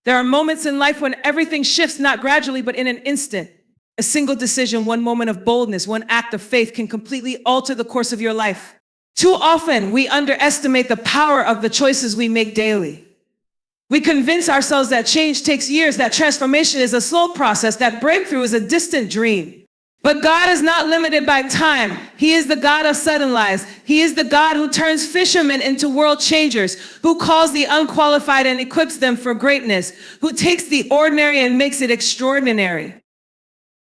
There are moments in life when everything shifts, not gradually, but in an instant. A single decision, one moment of boldness, one act of faith can completely alter the course of your life. Too often, we underestimate the power of the choices we make daily. We convince ourselves that change takes years, that transformation is a slow process, that breakthrough is a distant dream. But God is not limited by time. He is the God of sudden lives. He is the God who turns fishermen into world changers, who calls the unqualified and equips them for greatness, who takes the ordinary and makes it extraordinary.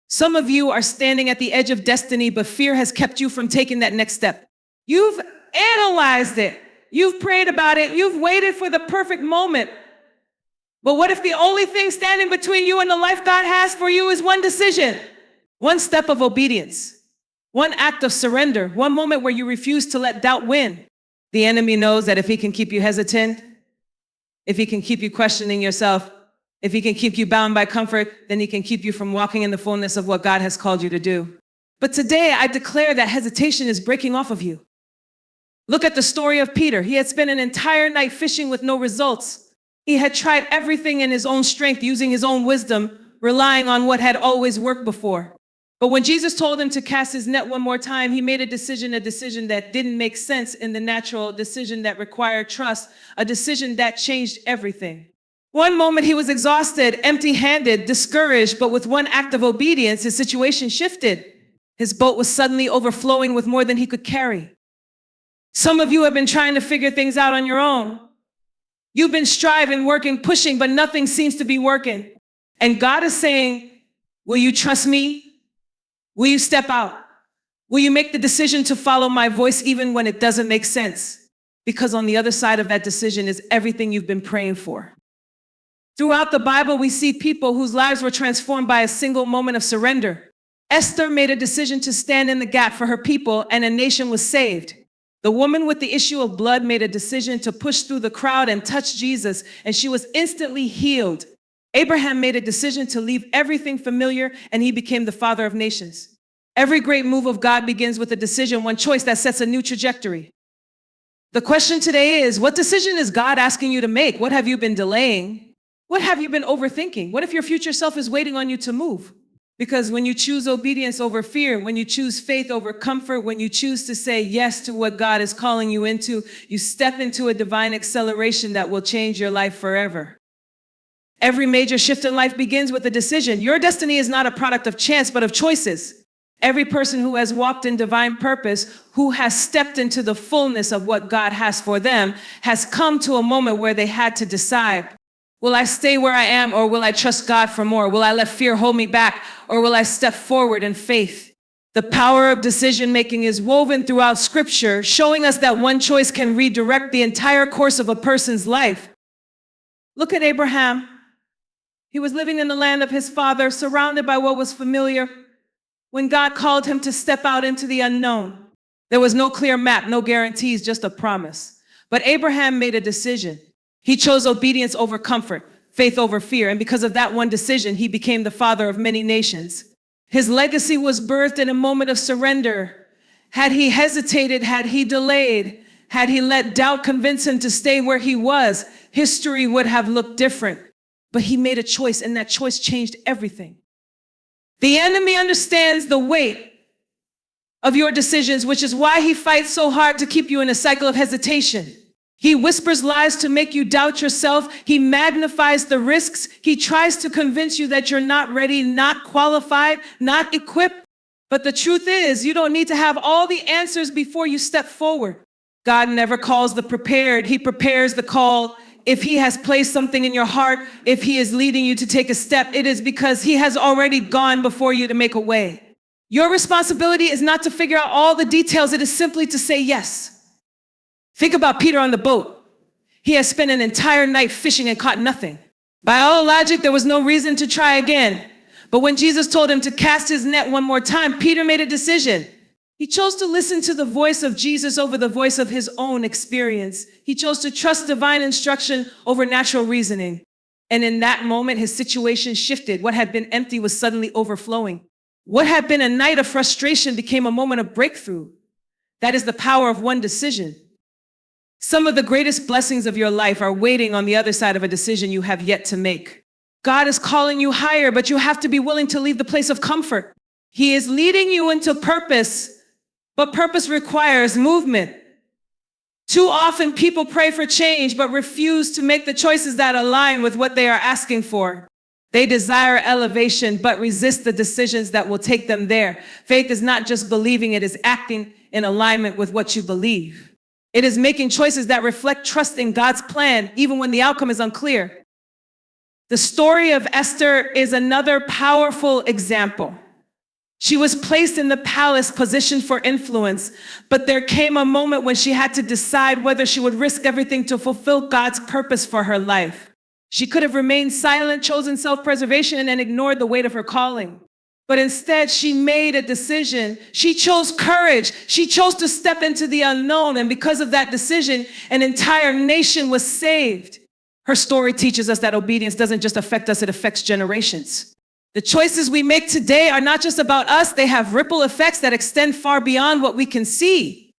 Some of you are standing at the edge of destiny, but fear has kept you from taking that next step. You've analyzed it. You've prayed about it. You've waited for the perfect moment. But what if the only thing standing between you and the life God has for you is one decision? One step of obedience, one act of surrender, one moment where you refuse to let doubt win. The enemy knows that if he can keep you hesitant, if he can keep you questioning yourself, if he can keep you bound by comfort, then he can keep you from walking in the fullness of what God has called you to do. But today I declare that hesitation is breaking off of you. Look at the story of Peter. He had spent an entire night fishing with no results. He had tried everything in his own strength, using his own wisdom, relying on what had always worked before. But when Jesus told him to cast his net one more time, he made a decision that didn't make sense in the natural, a decision that required trust, a decision that changed everything. One moment he was exhausted, empty-handed, discouraged, but with one act of obedience, his situation shifted. His boat was suddenly overflowing with more than he could carry. Some of you have been trying to figure things out on your own. You've been striving, working, pushing, but nothing seems to be working. And God is saying, will you trust me? Will you step out? Will you make the decision to follow my voice even when it doesn't make sense? Because on the other side of that decision is everything you've been praying for. Throughout the Bible, we see people whose lives were transformed by a single moment of surrender. Esther made a decision to stand in the gap for her people, and a nation was saved. The woman with the issue of blood made a decision to push through the crowd and touch Jesus, and she was instantly healed. Abraham made a decision to leave everything familiar, and he became the father of nations. Every great move of God begins with a decision, one choice that sets a new trajectory. The question today is, what decision is God asking you to make? What have you been delaying? What have you been overthinking? What if your future self is waiting on you to move? Because when you choose obedience over fear, when you choose faith over comfort, when you choose to say yes to what God is calling you into, you step into a divine acceleration that will change your life forever. Every major shift in life begins with a decision. Your destiny is not a product of chance, but of choices. Every person who has walked in divine purpose, who has stepped into the fullness of what God has for them, has come to a moment where they had to decide, will I stay where I am, or will I trust God for more? Will I let fear hold me back, or will I step forward in faith? The power of decision-making is woven throughout Scripture, showing us that one choice can redirect the entire course of a person's life. Look at Abraham. He was living in the land of his father, surrounded by what was familiar, when God called him to step out into the unknown. There was no clear map, no guarantees, just a promise. But Abraham made a decision. He chose obedience over comfort, faith over fear, and because of that one decision, he became the father of many nations. His legacy was birthed in a moment of surrender. Had he hesitated, had he delayed, had he let doubt convince him to stay where he was, history would have looked different. But he made a choice, and that choice changed everything. The enemy understands the weight of your decisions, which is why he fights so hard to keep you in a cycle of hesitation. He whispers lies to make you doubt yourself. He magnifies the risks. He tries to convince you that you're not ready, not qualified, not equipped. But the truth is, you don't need to have all the answers before you step forward. God never calls the prepared. He prepares the called. If he has placed something in your heart, if he is leading you to take a step, it is because he has already gone before you to make a way. Your responsibility is not to figure out all the details. It is simply to say yes. Think about Peter on the boat. He has spent an entire night fishing and caught nothing. By all logic, there was no reason to try again. But when Jesus told him to cast his net one more time, Peter made a decision. He chose to listen to the voice of Jesus over the voice of his own experience. He chose to trust divine instruction over natural reasoning. And in that moment, his situation shifted. What had been empty was suddenly overflowing. What had been a night of frustration became a moment of breakthrough. That is the power of one decision. Some of the greatest blessings of your life are waiting on the other side of a decision you have yet to make. God is calling you higher, but you have to be willing to leave the place of comfort. He is leading you into purpose, but purpose requires movement. Too often people pray for change, but refuse to make the choices that align with what they are asking for. They desire elevation, but resist the decisions that will take them there. Faith is not just believing, it is acting in alignment with what you believe. It is making choices that reflect trust in God's plan, even when the outcome is unclear. The story of Esther is another powerful example. She was placed in the palace, positioned for influence, but there came a moment when she had to decide whether she would risk everything to fulfill God's purpose for her life. She could have remained silent, chosen self-preservation, and ignored the weight of her calling. But instead, she made a decision. She chose courage. She chose to step into the unknown, and because of that decision, an entire nation was saved. Her story teaches us that obedience doesn't just affect us, it affects generations. The choices we make today are not just about us, they have ripple effects that extend far beyond what we can see.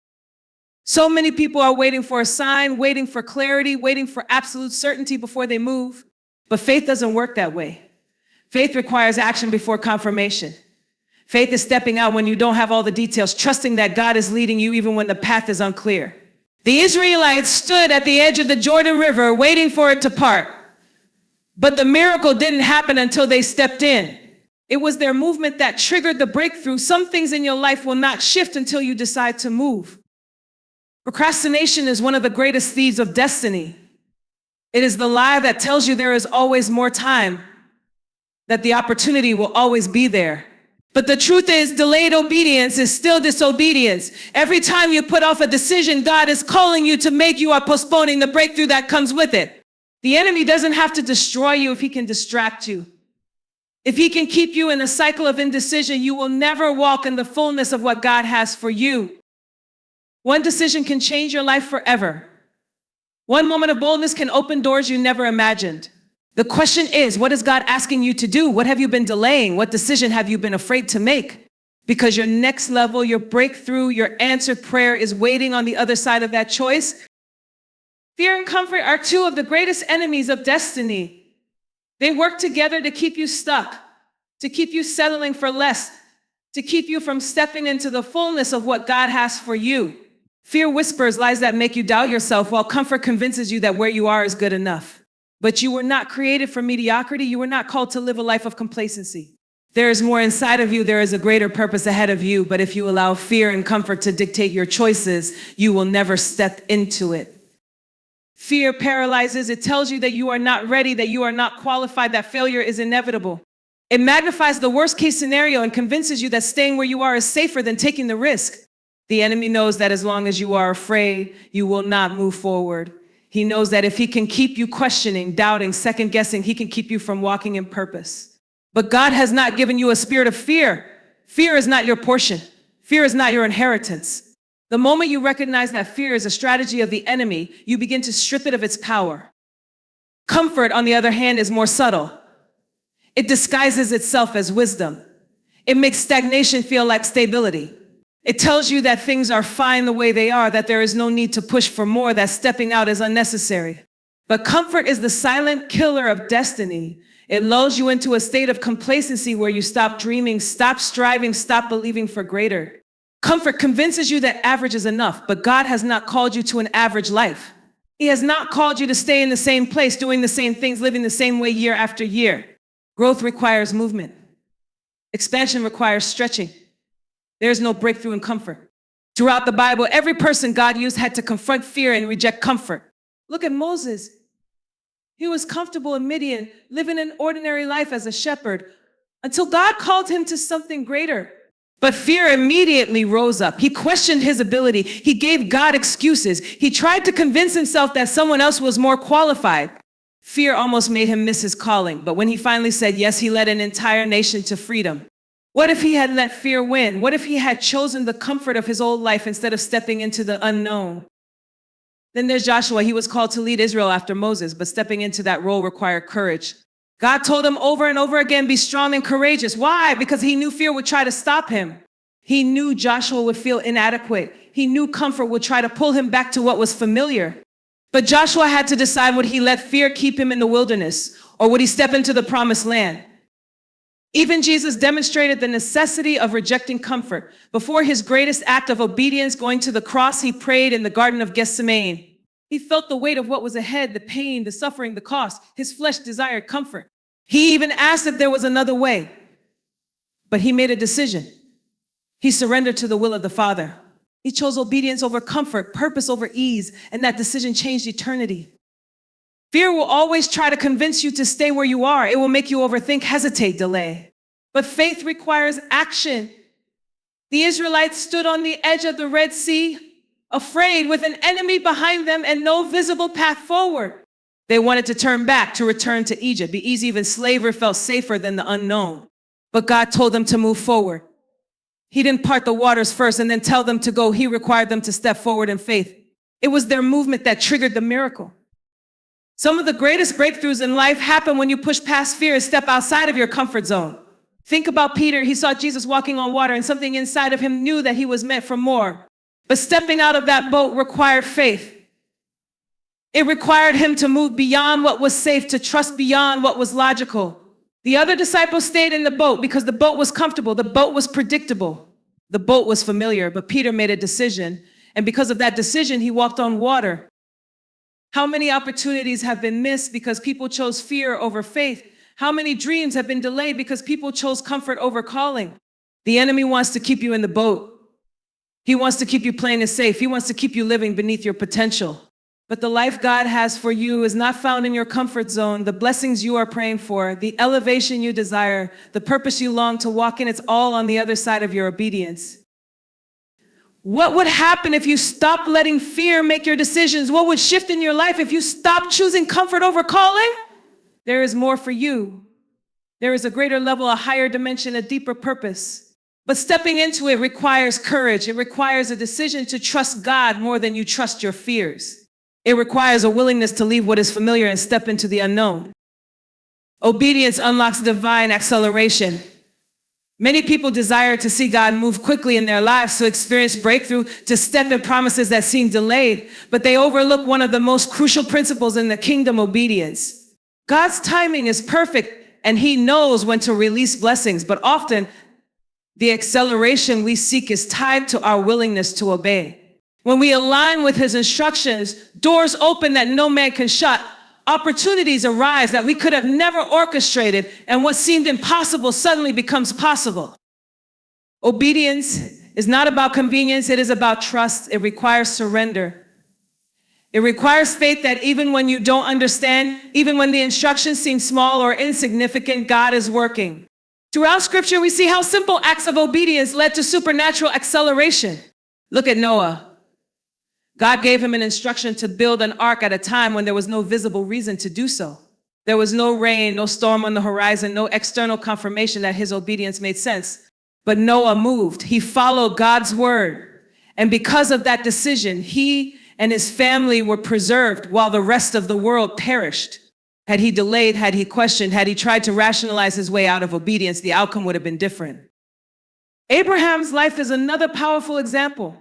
So many people are waiting for a sign, waiting for clarity, waiting for absolute certainty before they move. But faith doesn't work that way. Faith requires action before confirmation. Faith is stepping out when you don't have all the details, trusting that God is leading you even when the path is unclear. The Israelites stood at the edge of the Jordan River waiting for it to part. But the miracle didn't happen until they stepped in. It was their movement that triggered the breakthrough. Some things in your life will not shift until you decide to move. Procrastination is one of the greatest thieves of destiny. It is the lie that tells you there is always more time, that the opportunity will always be there. But the truth is, delayed obedience is still disobedience. Every time you put off a decision God is calling you to make, you are postponing the breakthrough that comes with it. The enemy doesn't have to destroy you if he can distract you. If he can keep you in a cycle of indecision, you will never walk in the fullness of what God has for you. One decision can change your life forever. One moment of boldness can open doors you never imagined. The question is, what is God asking you to do? What have you been delaying? What decision have you been afraid to make? Because your next level, your breakthrough, your answered prayer is waiting on the other side of that choice. Fear and comfort are two of the greatest enemies of destiny. They work together to keep you stuck, to keep you settling for less, to keep you from stepping into the fullness of what God has for you. Fear whispers lies that make you doubt yourself, while comfort convinces you that where you are is good enough. But you were not created for mediocrity. You were not called to live a life of complacency. There is more inside of you. There is a greater purpose ahead of you. But if you allow fear and comfort to dictate your choices, you will never step into it. Fear paralyzes. It tells you that you are not ready, that you are not qualified, that failure is inevitable. It magnifies the worst case scenario and convinces you that staying where you are is safer than taking the risk. The enemy knows that as long as you are afraid, you will not move forward. He knows that if he can keep you questioning, doubting, second guessing, he can keep you from walking in purpose. But God has not given you a spirit of fear. Fear is not your portion. Fear is not your inheritance. The moment you recognize that fear is a strategy of the enemy, you begin to strip it of its power. Comfort, on the other hand, is more subtle. It disguises itself as wisdom. It makes stagnation feel like stability. It tells you that things are fine the way they are, that there is no need to push for more, that stepping out is unnecessary. But comfort is the silent killer of destiny. It lulls you into a state of complacency where you stop dreaming, stop striving, stop believing for greater. Comfort convinces you that average is enough, but God has not called you to an average life. He has not called you to stay in the same place, doing the same things, living the same way year after year. Growth requires movement. Expansion requires stretching. There's no breakthrough in comfort. Throughout the Bible, every person God used had to confront fear and reject comfort. Look at Moses. He was comfortable in Midian, living an ordinary life as a shepherd, until God called him to something greater. But fear immediately rose up. He questioned his ability. He gave God excuses. He tried to convince himself that someone else was more qualified. Fear almost made him miss his calling. But when he finally said yes, he led an entire nation to freedom. What if he had let fear win? What if he had chosen the comfort of his old life instead of stepping into the unknown? Then there's Joshua. He was called to lead Israel after Moses, but stepping into that role required courage. God told him over and over again, be strong and courageous. Why? Because he knew fear would try to stop him. He knew Joshua would feel inadequate. He knew comfort would try to pull him back to what was familiar. But Joshua had to decide, would he let fear keep him in the wilderness, or would he step into the promised land? Even Jesus demonstrated the necessity of rejecting comfort. Before his greatest act of obedience, going to the cross, he prayed in the Garden of Gethsemane. He felt the weight of what was ahead, the pain, the suffering, the cost. His flesh desired comfort. He even asked if there was another way. But he made a decision. He surrendered to the will of the Father. He chose obedience over comfort, purpose over ease, and that decision changed eternity. Fear will always try to convince you to stay where you are. It will make you overthink, hesitate, delay. But faith requires action. The Israelites stood on the edge of the Red Sea, afraid, with an enemy behind them and no visible path forward. They wanted to turn back, to return to Egypt. Be easy, even slavery felt safer than the unknown. But God told them to move forward. He didn't part the waters first and then tell them to go. He required them to step forward in faith. It was their movement that triggered the miracle. Some of the greatest breakthroughs in life happen when you push past fear and step outside of your comfort zone. Think about Peter. He saw Jesus walking on water, and something inside of him knew that he was meant for more. But stepping out of that boat required faith. It required him to move beyond what was safe, to trust beyond what was logical. The other disciples stayed in the boat because the boat was comfortable. The boat was predictable. The boat was familiar, but Peter made a decision. And because of that decision, he walked on water. How many opportunities have been missed because people chose fear over faith? How many dreams have been delayed because people chose comfort over calling? The enemy wants to keep you in the boat. He wants to keep you playing it safe. He wants to keep you living beneath your potential. But the life God has for you is not found in your comfort zone. The blessings you are praying for, the elevation you desire, the purpose you long to walk in, it's all on the other side of your obedience. What would happen if you stopped letting fear make your decisions? What would shift in your life if you stopped choosing comfort over calling? There is more for you. There is a greater level, a higher dimension, a deeper purpose. But stepping into it requires courage. It requires a decision to trust God more than you trust your fears. It requires a willingness to leave what is familiar and step into the unknown. Obedience unlocks divine acceleration. Many people desire to see God move quickly in their lives, to experience breakthrough, to step in promises that seem delayed, but they overlook one of the most crucial principles in the kingdom: obedience. God's timing is perfect, and He knows when to release blessings, but often the acceleration we seek is tied to our willingness to obey. When we align with His instructions, doors open that no man can shut. Opportunities arise that we could have never orchestrated, and what seemed impossible suddenly becomes possible. Obedience is not about convenience, it is about trust. It requires surrender. It requires faith that even when you don't understand, even when the instructions seem small or insignificant, God is working. Throughout Scripture, we see how simple acts of obedience led to supernatural acceleration. Look at Noah. God gave him an instruction to build an ark at a time when there was no visible reason to do so. There was no rain, no storm on the horizon, no external confirmation that his obedience made sense. But Noah moved. He followed God's word. And because of that decision, he and his family were preserved while the rest of the world perished. Had he delayed, had he questioned, had he tried to rationalize his way out of obedience, the outcome would have been different. Abraham's life is another powerful example.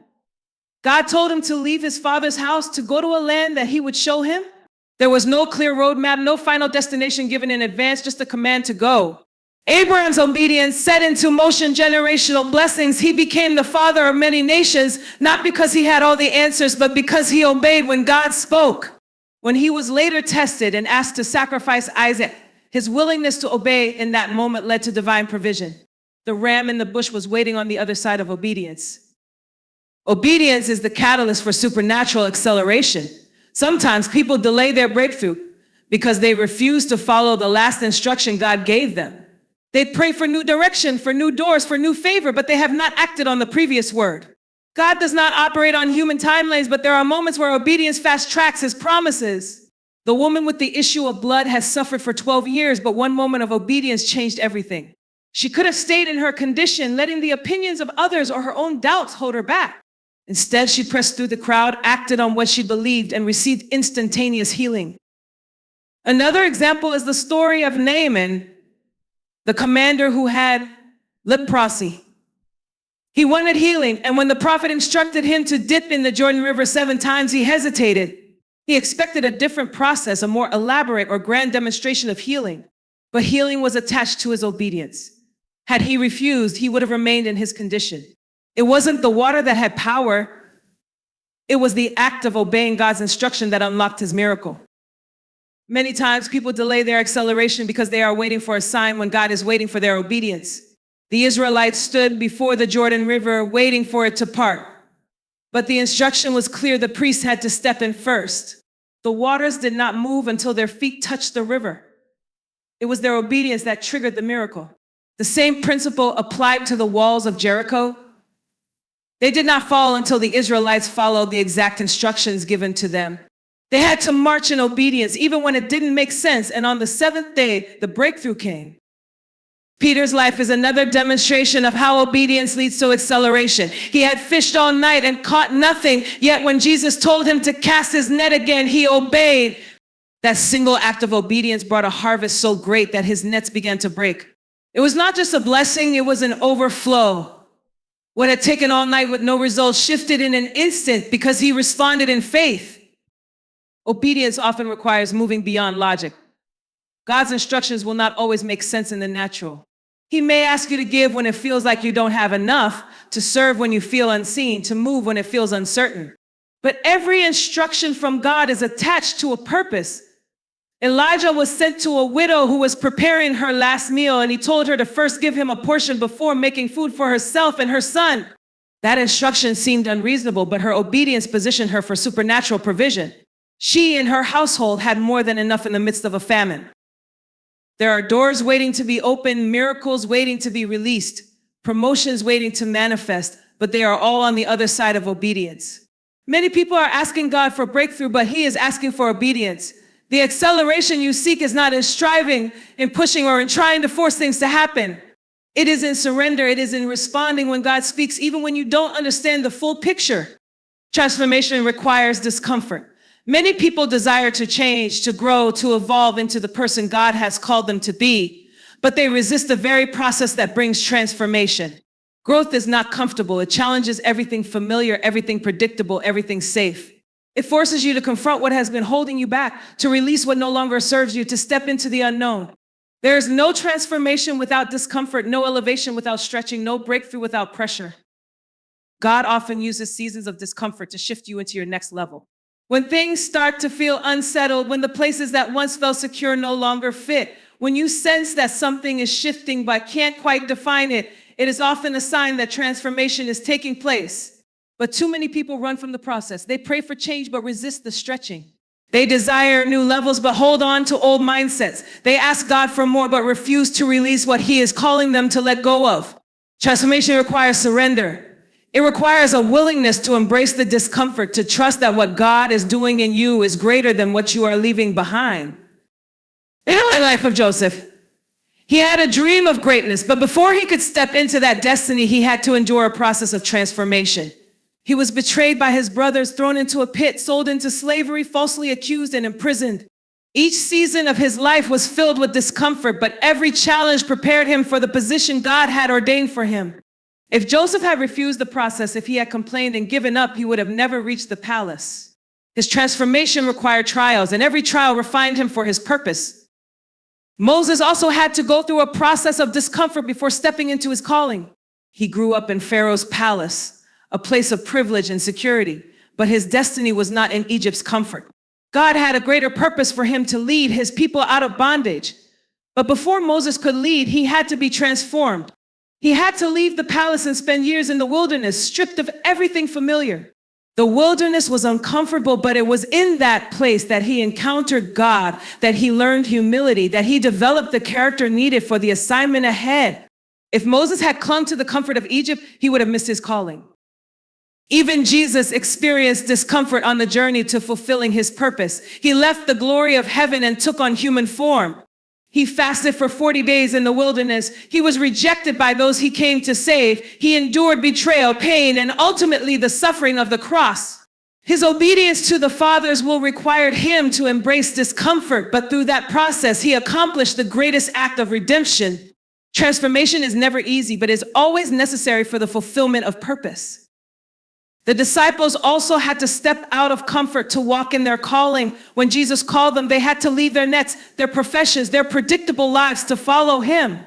God told him to leave his father's house to go to a land that He would show him. There was no clear roadmap, no final destination given in advance, just a command to go. Abraham's obedience set into motion generational blessings. He became the father of many nations, not because he had all the answers, but because he obeyed when God spoke. When he was later tested and asked to sacrifice Isaac, his willingness to obey in that moment led to divine provision. The ram in the bush was waiting on the other side of obedience. Obedience is the catalyst for supernatural acceleration. Sometimes people delay their breakthrough because they refuse to follow the last instruction God gave them. They pray for new direction, for new doors, for new favor, but they have not acted on the previous word. God does not operate on human timelines, but there are moments where obedience fast tracks His promises. The woman with the issue of blood has suffered for 12 years, but one moment of obedience changed everything. She could have stayed in her condition, letting the opinions of others or her own doubts hold her back. Instead, she pressed through the crowd, acted on what she believed, and received instantaneous healing. Another example is the story of Naaman, the commander who had leprosy. He wanted healing, and when the prophet instructed him to dip in the Jordan River 7 times, he hesitated. He expected a different process, a more elaborate or grand demonstration of healing. But healing was attached to his obedience. Had he refused, he would have remained in his condition. It wasn't the water that had power. It was the act of obeying God's instruction that unlocked his miracle. Many times people delay their acceleration because they are waiting for a sign when God is waiting for their obedience. The Israelites stood before the Jordan River waiting for it to part. But the instruction was clear. The priests had to step in first. The waters did not move until their feet touched the river. It was their obedience that triggered the miracle. The same principle applied to the walls of Jericho. They did not fall until the Israelites followed the exact instructions given to them. They had to march in obedience, even when it didn't make sense. And on the 7th day, the breakthrough came. Peter's life is another demonstration of how obedience leads to acceleration. He had fished all night and caught nothing, yet when Jesus told him to cast his net again, he obeyed. That single act of obedience brought a harvest so great that his nets began to break. It was not just a blessing, it was an overflow. What had taken all night with no results shifted in an instant because he responded in faith. Obedience often requires moving beyond logic. God's instructions will not always make sense in the natural. He may ask you to give when it feels like you don't have enough, to serve when you feel unseen, to move when it feels uncertain. But every instruction from God is attached to a purpose. Elijah was sent to a widow who was preparing her last meal, and he told her to first give him a portion before making food for herself and her son. That instruction seemed unreasonable, but her obedience positioned her for supernatural provision. She and her household had more than enough in the midst of a famine. There are doors waiting to be opened, miracles waiting to be released, promotions waiting to manifest, but they are all on the other side of obedience. Many people are asking God for breakthrough, but He is asking for obedience. The acceleration you seek is not in striving, in pushing, or in trying to force things to happen. It is in surrender. It is in responding when God speaks, even when you don't understand the full picture. Transformation requires discomfort. Many people desire to change, to grow, to evolve into the person God has called them to be, but they resist the very process that brings transformation. Growth is not comfortable. It challenges everything familiar, everything predictable, everything safe. It forces you to confront what has been holding you back, to release what no longer serves you, to step into the unknown. There is no transformation without discomfort, no elevation without stretching, no breakthrough without pressure. God often uses seasons of discomfort to shift you into your next level. When things start to feel unsettled, when the places that once felt secure no longer fit, when you sense that something is shifting but can't quite define it, it is often a sign that transformation is taking place. But too many people run from the process. They pray for change but resist the stretching. They desire new levels but hold on to old mindsets. They ask God for more but refuse to release what He is calling them to let go of. Transformation requires surrender. It requires a willingness to embrace the discomfort, to trust that what God is doing in you is greater than what you are leaving behind. In the life of Joseph, he had a dream of greatness, but before he could step into that destiny, he had to endure a process of transformation. He was betrayed by his brothers, thrown into a pit, sold into slavery, falsely accused and imprisoned. Each season of his life was filled with discomfort, but every challenge prepared him for the position God had ordained for him. If Joseph had refused the process, if he had complained and given up, he would have never reached the palace. His transformation required trials, and every trial refined him for his purpose. Moses also had to go through a process of discomfort before stepping into his calling. He grew up in Pharaoh's palace, a place of privilege and security, but his destiny was not in Egypt's comfort. God had a greater purpose for him to lead his people out of bondage. But before Moses could lead, he had to be transformed. He had to leave the palace and spend years in the wilderness, stripped of everything familiar. The wilderness was uncomfortable, but it was in that place that he encountered God, that he learned humility, that he developed the character needed for the assignment ahead. If Moses had clung to the comfort of Egypt, he would have missed his calling. Even Jesus experienced discomfort on the journey to fulfilling his purpose. He left the glory of heaven and took on human form. He fasted for 40 days in the wilderness. He was rejected by those he came to save. He endured betrayal, pain, and ultimately the suffering of the cross. His obedience to the Father's will required him to embrace discomfort, but through that process, he accomplished the greatest act of redemption. Transformation is never easy, but is always necessary for the fulfillment of purpose. The disciples also had to step out of comfort to walk in their calling. When Jesus called them, they had to leave their nets, their professions, their predictable lives to follow him.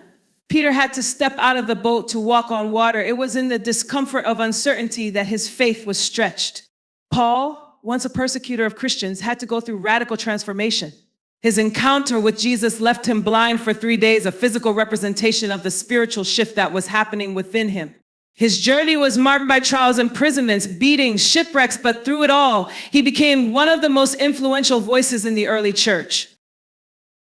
Peter had to step out of the boat to walk on water. It was in the discomfort of uncertainty that his faith was stretched. Paul, once a persecutor of Christians, had to go through radical transformation. His encounter with Jesus left him blind for 3 days, a physical representation of the spiritual shift that was happening within him. His journey was marked by trials, imprisonments, beatings, shipwrecks, but through it all, he became one of the most influential voices in the early church.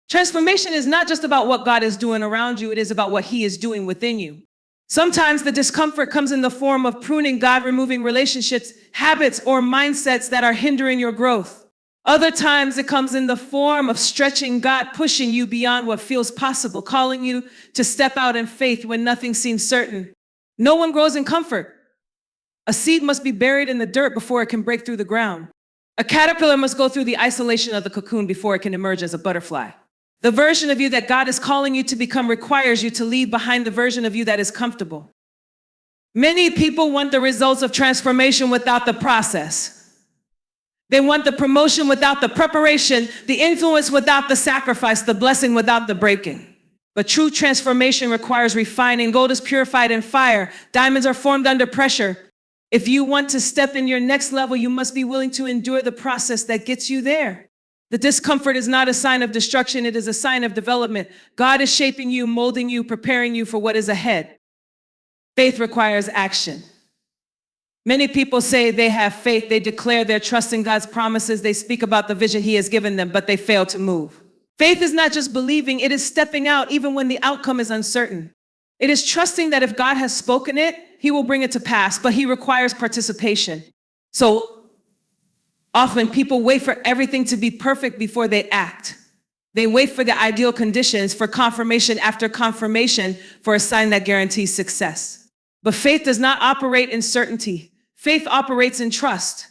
Transformation is not just about what God is doing around you, it is about what he is doing within you. Sometimes the discomfort comes in the form of pruning, God removing relationships, habits, or mindsets that are hindering your growth. Other times it comes in the form of stretching, God pushing you beyond what feels possible, calling you to step out in faith when nothing seems certain. No one grows in comfort. A seed must be buried in the dirt before it can break through the ground. A caterpillar must go through the isolation of the cocoon before it can emerge as a butterfly. The version of you that God is calling you to become requires you to leave behind the version of you that is comfortable. Many people want the results of transformation without the process. They want the promotion without the preparation, the influence without the sacrifice, the blessing without the breaking. But true transformation requires refining. Gold is purified in fire. Diamonds are formed under pressure. If you want to step in your next level, you must be willing to endure the process that gets you there. The discomfort is not a sign of destruction, it is a sign of development. God is shaping you, molding you, preparing you for what is ahead. Faith requires action. Many people say they have faith, they declare their trust in God's promises, they speak about the vision he has given them, but they fail to move. Faith is not just believing, it is stepping out even when the outcome is uncertain. It is trusting that if God has spoken it, he will bring it to pass, but he requires participation. So often people wait for everything to be perfect before they act. They wait for the ideal conditions, for confirmation after confirmation, for a sign that guarantees success. But faith does not operate in certainty. Faith operates in trust.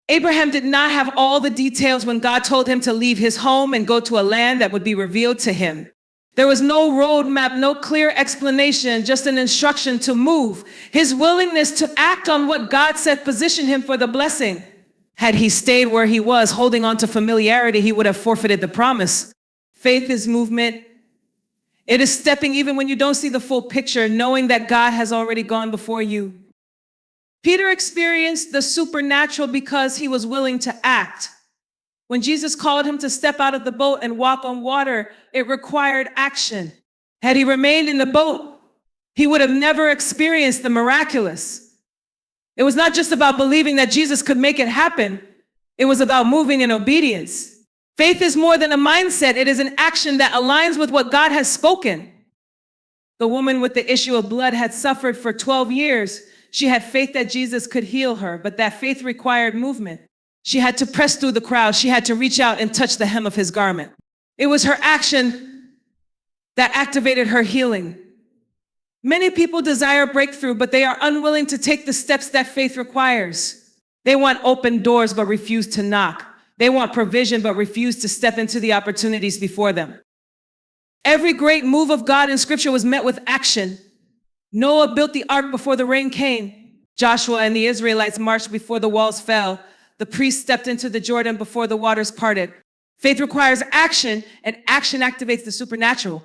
Abraham did not have all the details when God told him to leave his home and go to a land that would be revealed to him. There was no roadmap, no clear explanation, just an instruction to move. His willingness to act on what God said positioned him for the blessing. Had he stayed where he was, holding on to familiarity, he would have forfeited the promise. Faith is movement. It is stepping even when you don't see the full picture, knowing that God has already gone before you. Peter experienced the supernatural because he was willing to act. When Jesus called him to step out of the boat and walk on water, it required action. Had he remained in the boat, he would have never experienced the miraculous. It was not just about believing that Jesus could make it happen. It was about moving in obedience. Faith is more than a mindset. It is an action that aligns with what God has spoken. The woman with the issue of blood had suffered for 12 years. She had faith that Jesus could heal her, but that faith required movement. She had to press through the crowd. She had to reach out and touch the hem of his garment. It was her action that activated her healing. Many people desire breakthrough, but they are unwilling to take the steps that faith requires. They want open doors, but refuse to knock. They want provision, but refuse to step into the opportunities before them. Every great move of God in Scripture was met with action. Noah built the ark before the rain came. Joshua and the Israelites marched before the walls fell. The priest stepped into the Jordan before the waters parted. Faith requires action, and action activates the supernatural.